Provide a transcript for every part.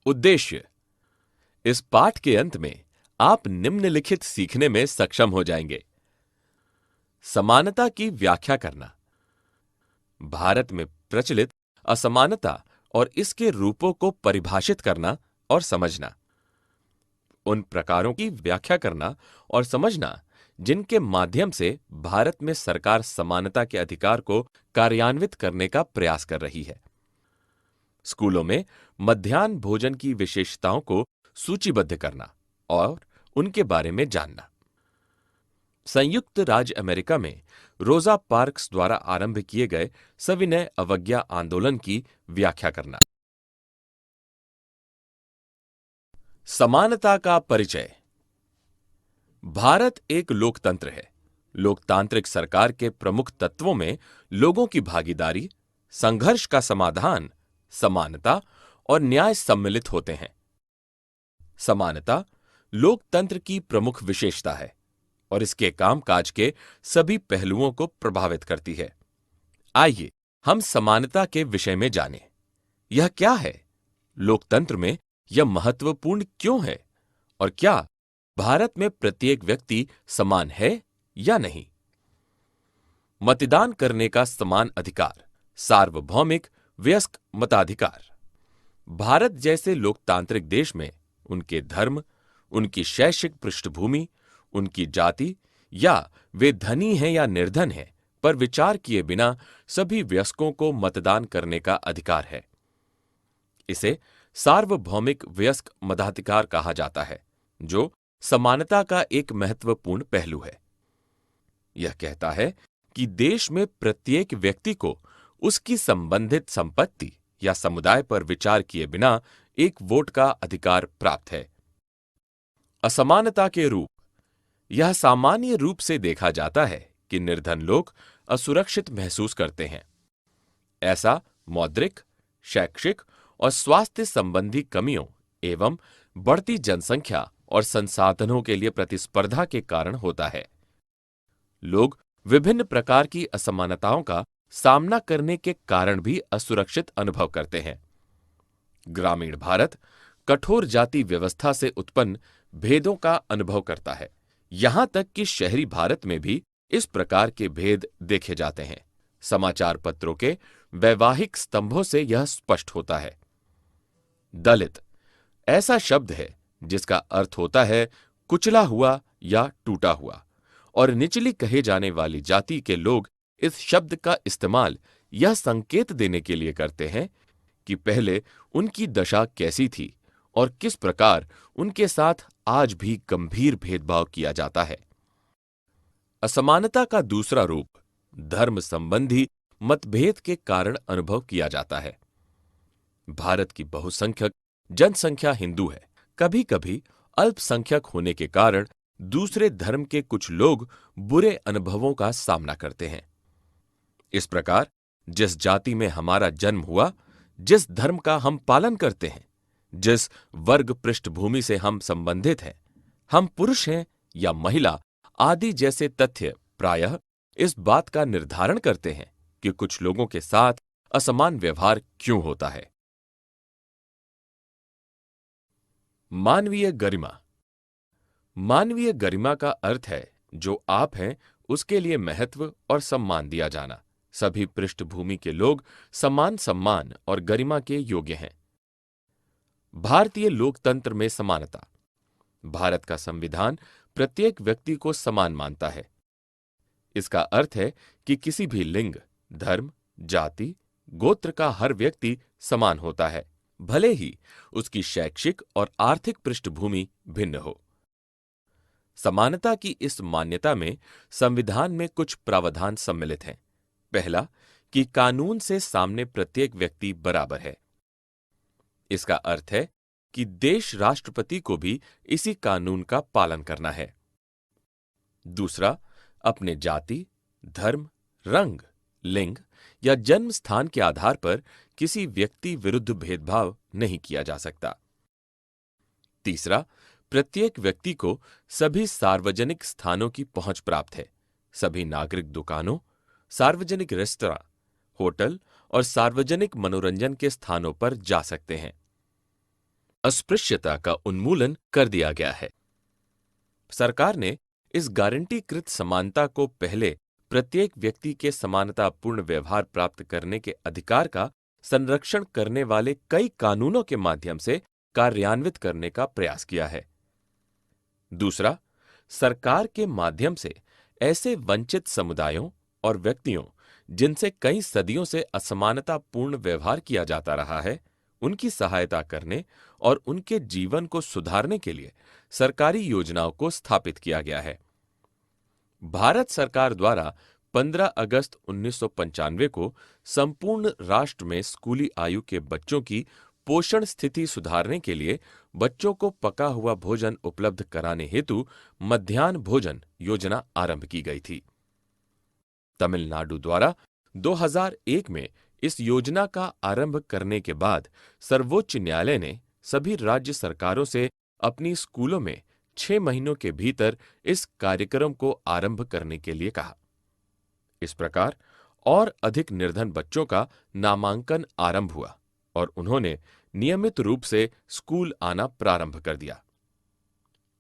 उद्देश्य। इस पाठ के अंत में आप निम्नलिखित सीखने में सक्षम हो जाएंगे। समानता की व्याख्या करना, भारत में प्रचलित असमानता और इसके रूपों को परिभाषित करना और समझना, उन प्रकारों की व्याख्या करना और समझना जिनके माध्यम से भारत में सरकार समानता के अधिकार को कार्यान्वित करने का प्रयास कर रही है। स्कूलों में मध्याह्न भोजन की विशेषताओं को सूचीबद्ध करना और उनके बारे में जानना। संयुक्त राज्य अमेरिका में रोजा पार्क्स द्वारा आरंभ किए गए सविनय अवज्ञा आंदोलन की व्याख्या करना। समानता का परिचय। भारत एक लोकतंत्र है। लोकतांत्रिक सरकार के प्रमुख तत्वों में लोगों की भागीदारी, संघर्ष का समाधान, समानता और न्याय सम्मिलित होते हैं। समानता लोकतंत्र की प्रमुख विशेषता है और इसके कामकाज के सभी पहलुओं को प्रभावित करती है। आइए हम समानता के विषय में जानें। यह क्या है? लोकतंत्र में यह महत्वपूर्ण क्यों है? और क्या भारत में प्रत्येक व्यक्ति समान है या नहीं? मतदान करने का समान अधिकार, सार्वभौमिक वयस्क मताधिकार। भारत जैसे लोकतांत्रिक देश में उनके धर्म, उनकी शैक्षिक पृष्ठभूमि, उनकी जाति या वे धनी हैं या निर्धन हैं पर विचार किए बिना सभी वयस्कों को मतदान करने का अधिकार है। इसे सार्वभौमिक वयस्क मताधिकार कहा जाता है, जो समानता का एक महत्वपूर्ण पहलू है। यह कहता है कि देश में प्रत्येक व्यक्ति को उसकी संबंधित संपत्ति या समुदाय पर विचार किए बिना एक वोट का अधिकार प्राप्त है। असमानता के रूप। यह सामान्य रूप से देखा जाता है कि निर्धन लोग असुरक्षित महसूस करते हैं। ऐसा मौद्रिक, शैक्षिक और स्वास्थ्य संबंधी कमियों एवं बढ़ती जनसंख्या और संसाधनों के लिए प्रतिस्पर्धा के कारण होता है। लोग विभिन्न प्रकार की असमानताओं का सामना करने के कारण भी असुरक्षित अनुभव करते हैं। ग्रामीण भारत कठोर जाति व्यवस्था से उत्पन्न भेदों का अनुभव करता है। यहां तक कि शहरी भारत में भी इस प्रकार के भेद देखे जाते हैं। समाचार पत्रों के वैवाहिक स्तंभों से यह स्पष्ट होता है। दलित ऐसा शब्द है जिसका अर्थ होता है कुचला हुआ या टूटा हुआ, और निचली कहे जाने वाली जाति के लोग इस शब्द का इस्तेमाल यह संकेत देने के लिए करते हैं कि पहले उनकी दशा कैसी थी और किस प्रकार उनके साथ आज भी गंभीर भेदभाव किया जाता है। असमानता का दूसरा रूप धर्म संबंधी मतभेद के कारण अनुभव किया जाता है। भारत की बहुसंख्यक जनसंख्या हिंदू है। कभी कभी अल्पसंख्यक होने के कारण दूसरे धर्म के कुछ लोग बुरे अनुभवों का सामना करते हैं। इस प्रकार जिस जाति में हमारा जन्म हुआ, जिस धर्म का हम पालन करते हैं, जिस वर्ग पृष्ठभूमि से हम संबंधित हैं, हम पुरुष हैं या महिला आदि जैसे तथ्य प्रायः इस बात का निर्धारण करते हैं कि कुछ लोगों के साथ असमान व्यवहार क्यों होता है। मानवीय गरिमा। मानवीय गरिमा का अर्थ है जो आप हैं उसके लिए महत्व और सम्मान दिया जाना। सभी पृष्ठभूमि के लोग समान सम्मान और गरिमा के योग्य हैं। भारतीय लोकतंत्र में समानता। भारत का संविधान प्रत्येक व्यक्ति को समान मानता है। इसका अर्थ है कि किसी भी लिंग, धर्म, जाति, गोत्र का हर व्यक्ति समान होता है, भले ही उसकी शैक्षिक और आर्थिक पृष्ठभूमि भिन्न हो। समानता की इस मान्यता में संविधान में कुछ प्रावधान सम्मिलित हैं। पहला, कि कानून से सामने प्रत्येक व्यक्ति बराबर है। इसका अर्थ है कि देश राष्ट्रपति को भी इसी कानून का पालन करना है। दूसरा, अपने जाति, धर्म, रंग, लिंग या जन्म स्थान के आधार पर किसी व्यक्ति विरुद्ध भेदभाव नहीं किया जा सकता। तीसरा, प्रत्येक व्यक्ति को सभी सार्वजनिक स्थानों की पहुंच प्राप्त है। सभी नागरिक दुकानों, सार्वजनिक रेस्तरां, होटल और सार्वजनिक मनोरंजन के स्थानों पर जा सकते हैं। अस्पृश्यता का उन्मूलन कर दिया गया है। सरकार ने इस गारंटीकृत समानता को पहले प्रत्येक व्यक्ति के समानतापूर्ण व्यवहार प्राप्त करने के अधिकार का संरक्षण करने वाले कई कानूनों के माध्यम से कार्यान्वित करने का प्रयास किया है। दूसरा, सरकार के माध्यम से ऐसे वंचित समुदायों और व्यक्तियों जिनसे कई सदियों से असमानतापूर्ण व्यवहार किया जाता रहा है, उनकी सहायता करने और उनके जीवन को सुधारने के लिए सरकारी योजनाओं को स्थापित किया गया है। भारत सरकार द्वारा 15 अगस्त 1995 को संपूर्ण राष्ट्र में स्कूली आयु के बच्चों की पोषण स्थिति सुधारने के लिए बच्चों को पका हुआ भोजन उपलब्ध कराने हेतु मध्याह्न भोजन योजना आरंभ की गई थी। तमिलनाडु द्वारा 2001 में इस योजना का आरंभ करने के बाद सर्वोच्च न्यायालय ने सभी राज्य सरकारों से अपनी स्कूलों में 6 महीनों के भीतर इस कार्यक्रम को आरंभ करने के लिए कहा। इस प्रकार और अधिक निर्धन बच्चों का नामांकन आरंभ हुआ और उन्होंने नियमित रूप से स्कूल आना प्रारंभ कर दिया।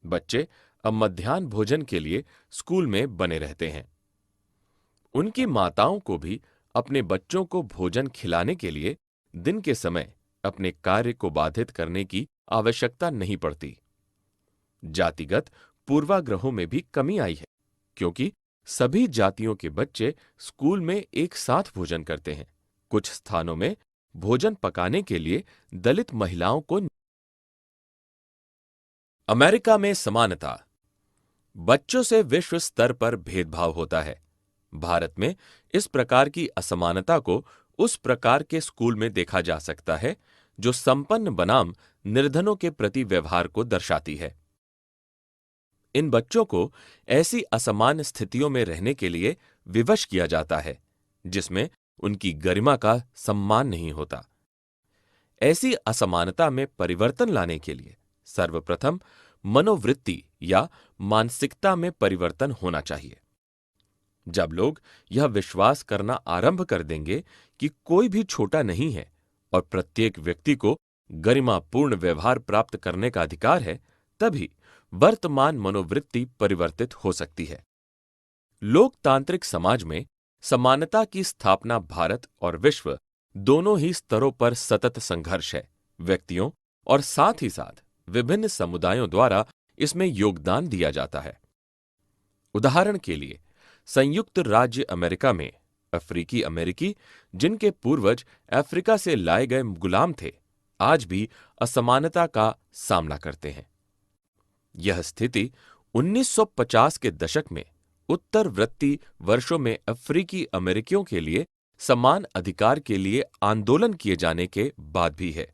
बच्चे अब मध्याह्न भोजन के लिए स्कूल में बने रहते हैं। उनकी माताओं को भी अपने बच्चों को भोजन खिलाने के लिए दिन के समय अपने कार्य को बाधित करने की आवश्यकता नहीं पड़ती। जातिगत पूर्वाग्रहों में भी कमी आई है, क्योंकि सभी जातियों के बच्चे स्कूल में एक साथ भोजन करते हैं। कुछ स्थानों में भोजन पकाने के लिए दलित महिलाओं को। अमेरिका में समानता। बच्चों से विश्व स्तर पर भेदभाव होता है। भारत में इस प्रकार की असमानता को उस प्रकार के स्कूल में देखा जा सकता है जो संपन्न बनाम निर्धनों के प्रति व्यवहार को दर्शाती है। इन बच्चों को ऐसी असमान स्थितियों में रहने के लिए विवश किया जाता है जिसमें उनकी गरिमा का सम्मान नहीं होता। ऐसी असमानता में परिवर्तन लाने के लिए सर्वप्रथम मनोवृत्ति या मानसिकता में परिवर्तन होना चाहिए। जब लोग यह विश्वास करना आरंभ कर देंगे कि कोई भी छोटा नहीं है और प्रत्येक व्यक्ति को गरिमापूर्ण व्यवहार प्राप्त करने का अधिकार है, तभी वर्तमान मनोवृत्ति परिवर्तित हो सकती है। लोकतांत्रिक समाज में समानता की स्थापना भारत और विश्व दोनों ही स्तरों पर सतत संघर्ष है। व्यक्तियों और साथ ही साथ विभिन्न समुदायों द्वारा इसमें योगदान दिया जाता है। उदाहरण के लिए संयुक्त राज्य अमेरिका में अफ्रीकी अमेरिकी, जिनके पूर्वज अफ्रीका से लाए गए गुलाम थे, आज भी असमानता का सामना करते हैं। यह स्थिति 1950 के दशक में उत्तरवर्ती वर्षों में अफ्रीकी अमेरिकियों के लिए समान अधिकार के लिए आंदोलन किए जाने के बाद भी है।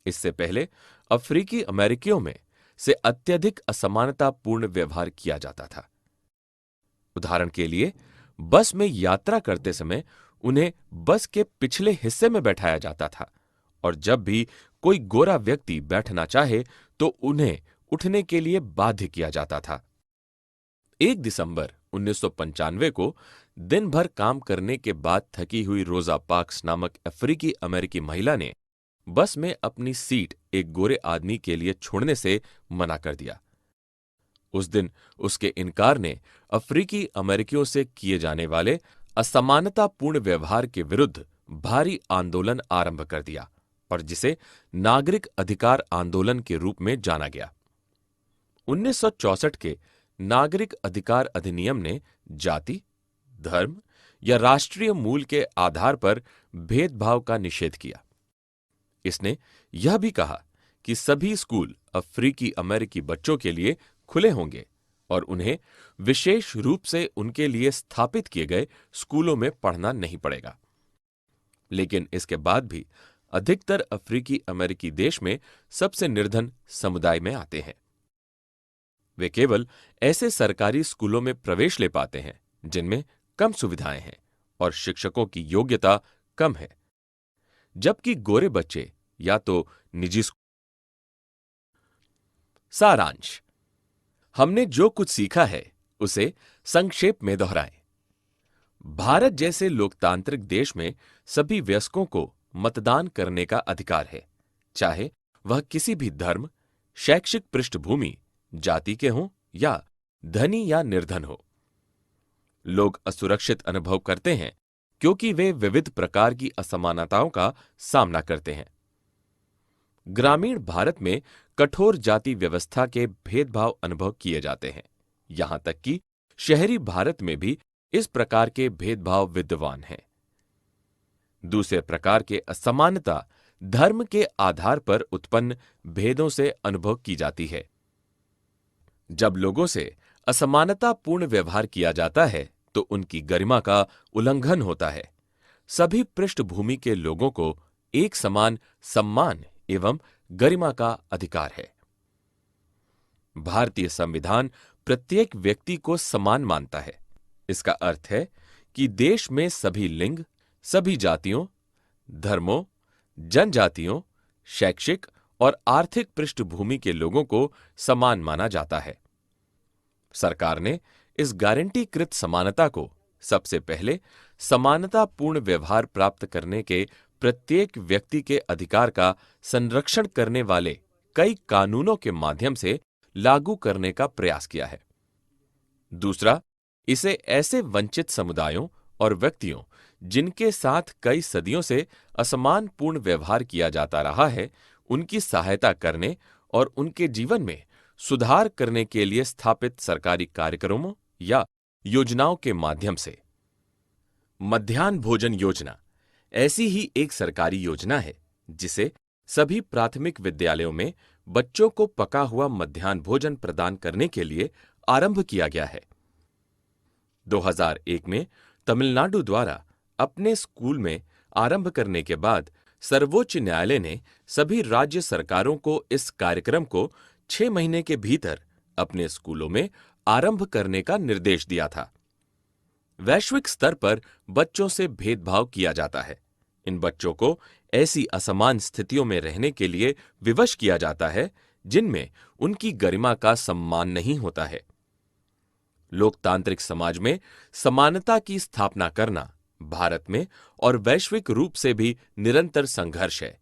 इससे पहले अफ्रीकी अमेरिकियों में से अत्यधिक असमानतापूर्ण व्यवहार किया जाता था। उदाहरण के लिए, बस में यात्रा करते समय उन्हें बस के पिछले हिस्से में बैठाया जाता था और जब भी कोई गोरा व्यक्ति बैठना चाहे तो उन्हें उठने के लिए बाध्य किया जाता था। 1 दिसंबर 1995 को दिन भर काम करने के बाद थकी हुई रोजा पार्क्स नामक अफ्रीकी अमेरिकी महिला ने बस में अपनी सीट एक गोरे आदमी के लिए छोड़ने से मना कर दिया। उस दिन उसके इनकार ने अफ्रीकी अमेरिकियों से किए जाने वाले असमानतापूर्ण व्यवहार के विरुद्ध भारी आंदोलन आरंभ कर दिया और जिसे नागरिक अधिकार आंदोलन के रूप में जाना गया। 1964 के नागरिक अधिकार अधिनियम ने जाति, धर्म या राष्ट्रीय मूल के आधार पर भेदभाव का निषेध किया। इसने यह भी कहा कि सभी स्कूल अफ्रीकी अमेरिकी बच्चों के लिए खुले होंगे और उन्हें विशेष रूप से उनके लिए स्थापित किए गए स्कूलों में पढ़ना नहीं पड़ेगा। लेकिन इसके बाद भी अधिकतर अफ्रीकी अमेरिकी देश में सबसे निर्धन समुदाय में आते हैं। वे केवल ऐसे सरकारी स्कूलों में प्रवेश ले पाते हैं जिनमें कम सुविधाएं हैं और शिक्षकों की योग्यता कम है, जबकि गोरे बच्चे या तो निजी स्कूल। सारांश: हमने जो कुछ सीखा है उसे संक्षेप में दोहराएं। भारत जैसे लोकतांत्रिक देश में सभी वयस्कों को मतदान करने का अधिकार है, चाहे वह किसी भी धर्म, शैक्षिक पृष्ठभूमि, जाति के हों या धनी या निर्धन हो। लोग असुरक्षित अनुभव करते हैं क्योंकि वे विविध प्रकार की असमानताओं का सामना करते हैं। ग्रामीण भारत में कठोर जाति व्यवस्था के भेदभाव अनुभव किए जाते हैं। यहां तक कि शहरी भारत में भी इस प्रकार के भेदभाव विद्यमान हैं। दूसरे प्रकार के असमानता धर्म के आधार पर उत्पन्न भेदों से अनुभव की जाती है। जब लोगों से असमानतापूर्ण व्यवहार किया जाता है तो उनकी गरिमा का उल्लंघन होता है। सभी पृष्ठभूमि के लोगों को एक समान सम्मान एवं गरिमा का अधिकार है। भारतीय संविधान प्रत्येक व्यक्ति को समान मानता है। इसका अर्थ है कि देश में सभी लिंग, सभी जातियों, धर्मों, जनजातियों, शैक्षिक और आर्थिक पृष्ठभूमि के लोगों को समान माना जाता है। सरकार ने इस गारंटीकृत समानता को सबसे पहले समानतापूर्ण व्यवहार प्राप्त करने के प्रत्येक व्यक्ति के अधिकार का संरक्षण करने वाले कई कानूनों के माध्यम से लागू करने का प्रयास किया है। दूसरा, इसे ऐसे वंचित समुदायों और व्यक्तियों जिनके साथ कई सदियों से असमानपूर्ण व्यवहार किया जाता रहा है, उनकी सहायता करने और उनके जीवन में सुधार करने के लिए स्थापित सरकारी कार्यक्रमों या योजनाओं के माध्यम से। मध्याह्न भोजन योजना ऐसी ही एक सरकारी योजना है जिसे सभी प्राथमिक विद्यालयों में बच्चों को पका हुआ मध्याह्न भोजन प्रदान करने के लिए आरंभ किया गया है। 2001 में तमिलनाडु द्वारा अपने स्कूल में आरंभ करने के बाद सर्वोच्च न्यायालय ने सभी राज्य सरकारों को इस कार्यक्रम को 6 महीने के भीतर अपने स्कूलों में आरंभ करने का निर्देश दिया था। वैश्विक स्तर पर बच्चों से भेदभाव किया जाता है। इन बच्चों को ऐसी असमान स्थितियों में रहने के लिए विवश किया जाता है जिनमें उनकी गरिमा का सम्मान नहीं होता है। लोकतांत्रिक समाज में समानता की स्थापना करना भारत में और वैश्विक रूप से भी निरंतर संघर्ष है।